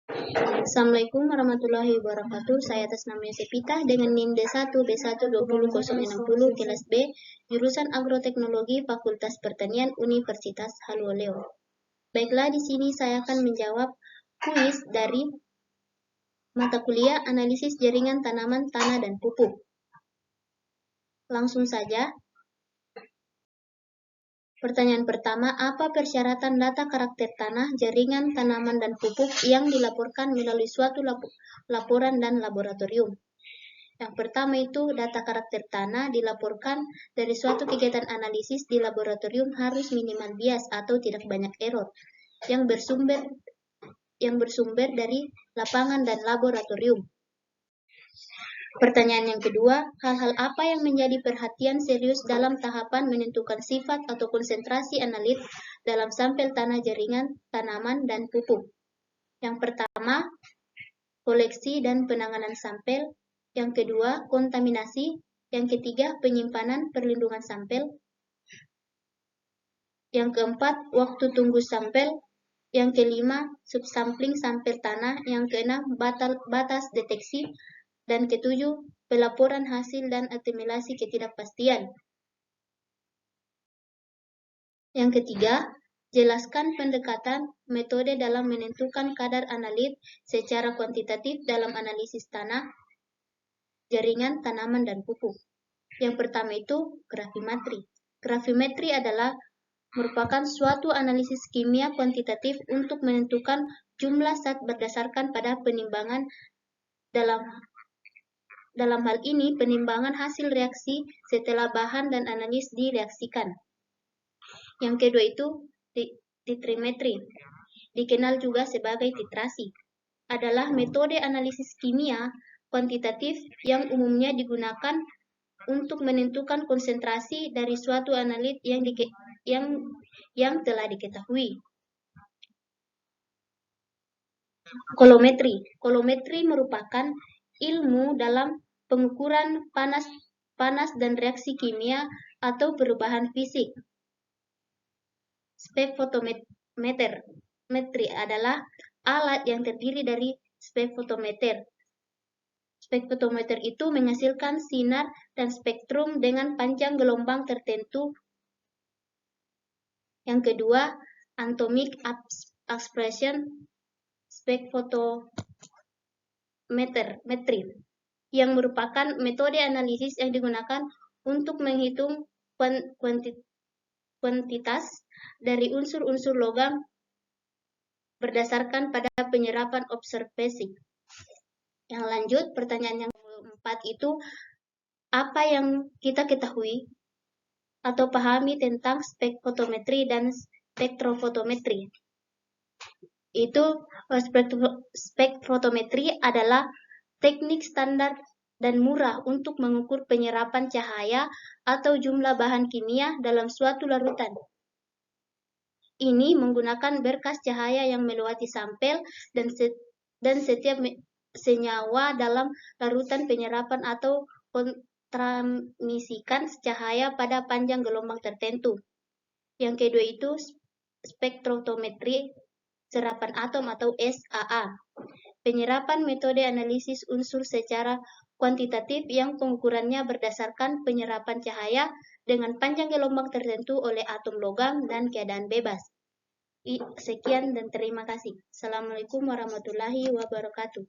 Assalamualaikum warahmatullahi wabarakatuh. Saya atas nama Sepita dengan NIM D1B12060 kelas B, jurusan Agroteknologi Fakultas Pertanian Universitas Haluoleo. Baiklah, di sini saya akan menjawab kuis dari mata kuliah Analisis Jaringan Tanaman, Tanah, dan Pupuk. Langsung saja. Pertanyaan pertama, apa persyaratan data karakter tanah, jaringan, tanaman, dan pupuk yang dilaporkan melalui suatu laporan dan laboratorium? Yang pertama itu, data karakter tanah dilaporkan dari suatu kegiatan analisis di laboratorium harus minimal bias atau tidak banyak error yang bersumber dari lapangan dan laboratorium. Pertanyaan yang kedua, hal-hal apa yang menjadi perhatian serius dalam tahapan menentukan sifat atau konsentrasi analit dalam sampel tanah, jaringan, tanaman, dan pupuk? Yang pertama, koleksi dan penanganan sampel. Yang kedua, kontaminasi. Yang ketiga, penyimpanan perlindungan sampel. Yang keempat, waktu tunggu sampel. Yang kelima, subsampling sampel tanah. Yang keenam, batas deteksi. Dan ketujuh, pelaporan hasil dan akumulasi ketidakpastian. Yang ketiga, jelaskan pendekatan metode dalam menentukan kadar analit secara kuantitatif dalam analisis tanah, jaringan, tanaman, dan pupuk. Yang pertama itu gravimetri. Gravimetri adalah merupakan suatu analisis kimia kuantitatif untuk menentukan jumlah zat berdasarkan pada penimbangan dalam hal ini, penimbangan hasil reaksi setelah bahan dan analis direaksikan. Yang kedua itu titrimetri, dikenal juga sebagai titrasi, adalah metode analisis kimia kuantitatif yang umumnya digunakan untuk menentukan konsentrasi dari suatu analit yang telah diketahui. Kolometri. Kolometri merupakan ilmu dalam pengukuran panas dan reaksi kimia atau perubahan fisik. Spektrometri adalah alat yang terdiri dari spektrometer. Spektrometer itu menghasilkan sinar dan spektrum dengan panjang gelombang tertentu. Yang kedua, atomic expression spektrometri, yang merupakan metode analisis yang digunakan untuk menghitung kuantitas dari unsur-unsur logam berdasarkan pada penyerapan observasi. Yang lanjut, pertanyaan yang keempat itu, apa yang kita ketahui atau pahami tentang spektrometri dan spektrofotometri? Itu spektrometri adalah teknik standar dan murah untuk mengukur penyerapan cahaya atau jumlah bahan kimia dalam suatu larutan. Ini menggunakan berkas cahaya yang melewati sampel dan setiap senyawa dalam larutan penyerapan atau transmisikan cahaya pada panjang gelombang tertentu. Yang kedua itu spektrometri serapan atom atau SAA. Penyerapan metode analisis unsur secara kuantitatif yang pengukurannya berdasarkan penyerapan cahaya dengan panjang gelombang tertentu oleh atom logam dan keadaan bebas. Sekian dan terima kasih. Assalamualaikum warahmatullahi wabarakatuh.